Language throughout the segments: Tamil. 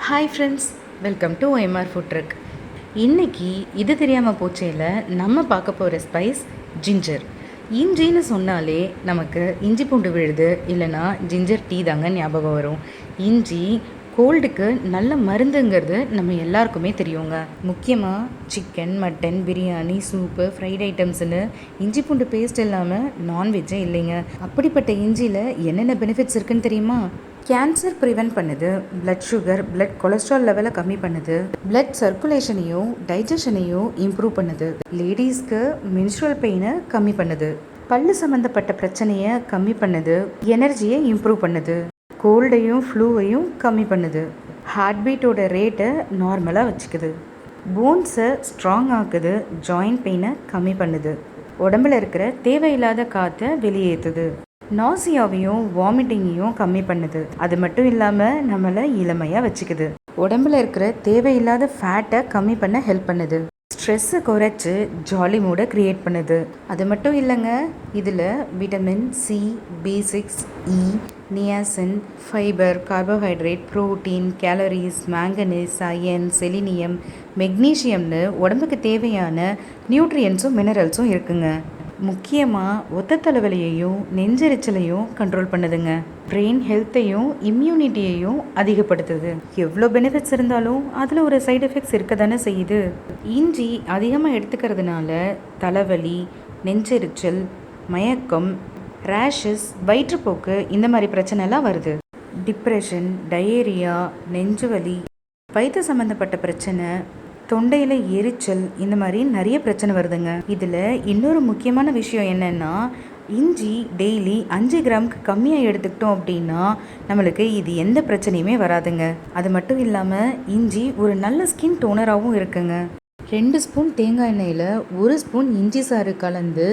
Hi friends, welcome to OMR food drug. இன்றைக்கி இது தெரியாமல் போச்சேயில் நம்ம பார்க்க போகிற ஸ்பைஸ் ஜிஞ்சர். இஞ்சின்னு சொன்னாலே நமக்கு இஞ்சி பூண்டு விழுது இல்லைனா ஜிஞ்சர் டீ தாங்க ஞாபகம் வரும். இஞ்சி கோல்டுக்கு நல்ல மருந்துங்கிறது நம்ம எல்லாருக்குமே தெரியுங்க. முக்கியமாக chicken, mutton, biryani, soup, fried ஐட்டம்ஸ்னு இஞ்சி பூண்டு பேஸ்ட் இல்லாமல் நான்வெஜ்ஜே இல்லைங்க. அப்படிப்பட்ட இஞ்சியில் என்னென்ன பெனிஃபிட்ஸ் இருக்குன்னு தெரியுமா? கேன்சர் ப்ரிவென்ட் பண்ணுது, பிளட் சுகர், பிளட் கொலஸ்ட்ரால் லெவலை கம்மி பண்ணுது, பிளட் சர்க்குலேஷனையும் டைஜஷனையும் இம்ப்ரூவ் பண்ணுது, லேடிஸ்க்கு மென்ஸ்ட்ரல் பெயினை கம்மி பண்ணுது, பல்லு சம்மந்தப்பட்ட பிரச்சனையை கம்மி பண்ணுது, எனர்ஜியை இம்ப்ரூவ் பண்ணுது, கோல்டையும் ஃப்ளூவையும் கம்மி பண்ணுது, ஹார்ட் பீட்டோட ரேட்டை நார்மலாக வச்சுக்குது, போன்ஸை ஸ்ட்ராங் ஆக்குது, ஜாயிண்ட் பெயினை கம்மி பண்ணுது, உடம்புல இருக்கிற தேவையில்லாத காற்றை வெளியேற்றுது, நாசியாவையும் வாமிட்டிங்கையும் கம்மி பண்ணுது. அது மட்டும் இல்லாமல் நம்மளை இளமையாக வச்சுக்குது. உடம்புல இருக்கிற தேவையில்லாத ஃபேட்டை கம்மி பண்ண ஹெல்ப் பண்ணுது. ஸ்ட்ரெஸ்ஸை குறைச்சி ஜாலி மூடை க்ரியேட் பண்ணுது. அது மட்டும் இல்லைங்க, இதில் vitamin C, B6, E, niacin, fibre, carbohydrate, protein, calories, manganese, iron, selenium, மெக்னீஷியம்னு உடம்புக்கு தேவையான நியூட்ரியன்ஸும் மினரல்ஸும் இருக்குங்க. முக்கியமாக ஒத்த தலைவலியையும் நெஞ்செரிச்சலையும் கண்ட்ரோல் பண்ணுதுங்க. பிரெயின் ஹெல்த்தையும் இம்யூனிட்டியையும் அதிகப்படுத்துது. எவ்வளோ பெனிஃபிட்ஸ் இருந்தாலும் அதில் ஒரு சைடு எஃபெக்ட்ஸ் இருக்க தானே செய்யுது. இஞ்சி அதிகமாக எடுத்துக்கிறதுனால தலைவலி, நெஞ்செரிச்சல், மயக்கம், ரேஷஸ், வயிற்றுப்போக்கு இந்த மாதிரி பிரச்சனைலாம் வருது. டிப்ரெஷன், டயேரியா, நெஞ்சுவலி, வயிற்று சம்மந்தப்பட்ட பிரச்சனை, தொண்டையில் எரிச்சல், இந்த மாதிரி நிறைய பிரச்சனை வருதுங்க. இதில் இன்னொரு முக்கியமான விஷயம் என்னென்னா, இஞ்சி டெய்லி 5 கிராமுக்கு கம்மியாக எடுத்துக்கிட்டோம் அப்படின்னா நம்மளுக்கு இது எந்த பிரச்சனையுமே வராதுங்க. அது மட்டும் இல்லாமல் இஞ்சி ஒரு நல்ல ஸ்கின் டோனராகவும் இருக்குங்க. 2 ஸ்பூன் தேங்காய் எண்ணெயில் 1 ஸ்பூன் இஞ்சி சாறு கலந்து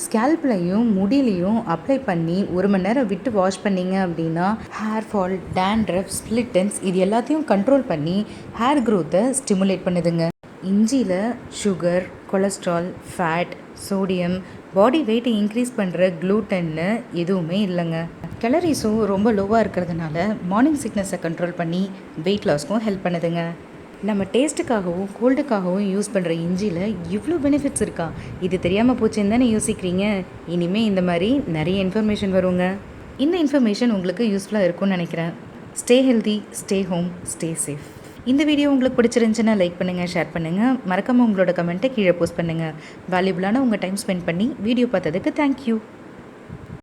ஸ்கேல்ப்லையும் முடியிலையும் அப்ளை பண்ணி 1 மணி நேரம் விட்டு வாஷ் பண்ணிங்க அப்படின்னா hair fall, dandruff, split ends இது எல்லாத்தையும் கண்ட்ரோல் பண்ணி ஹேர் க்ரோத்தை ஸ்டிமுலேட் பண்ணுதுங்க. இஞ்சியில் sugar, cholesterol, fat, sodium, body வெயிட்டை இன்க்ரீஸ் பண்ணுற க்ளூட்டன்னு எதுவுமே இல்லைங்க. கேலரிஸும் ரொம்ப லோவாக இருக்கிறதுனால மார்னிங் சிக்னஸை கண்ட்ரோல் பண்ணி வெயிட் லாஸ்க்கும் ஹெல்ப் பண்ணுதுங்க. நம்ம டேஸ்ட்டுக்காகவும் கோல்டுக்காகவும் யூஸ் பண்ணுற இஞ்சியில் இவ்வளோ பெனிஃபிட்ஸ் இருக்கா? இது தெரியாமல் போச்சுன்னு தானே யோசிக்கிறீங்க? இனிமேல் இந்த மாதிரி நிறைய இன்ஃபர்மேஷன் வருங்க. இந்த இன்ஃபர்மேஷன் உங்களுக்கு யூஸ்ஃபுல்லாக இருக்கும்னு நினைக்கிறேன். Stay healthy, stay home, stay safe. இந்த வீடியோ உங்களுக்கு பிடிச்சிருந்துச்சுன்னா லைக் பண்ணுங்கள், ஷேர் பண்ணுங்கள், மறக்காமல் உங்களோட கமெண்ட்டை கீழே போஸ்ட் பண்ணுங்கள். வேல்யூபிளான உங்கள் டைம் ஸ்பெண்ட் பண்ணி வீடியோ பார்த்ததுக்கு தேங்க்யூ.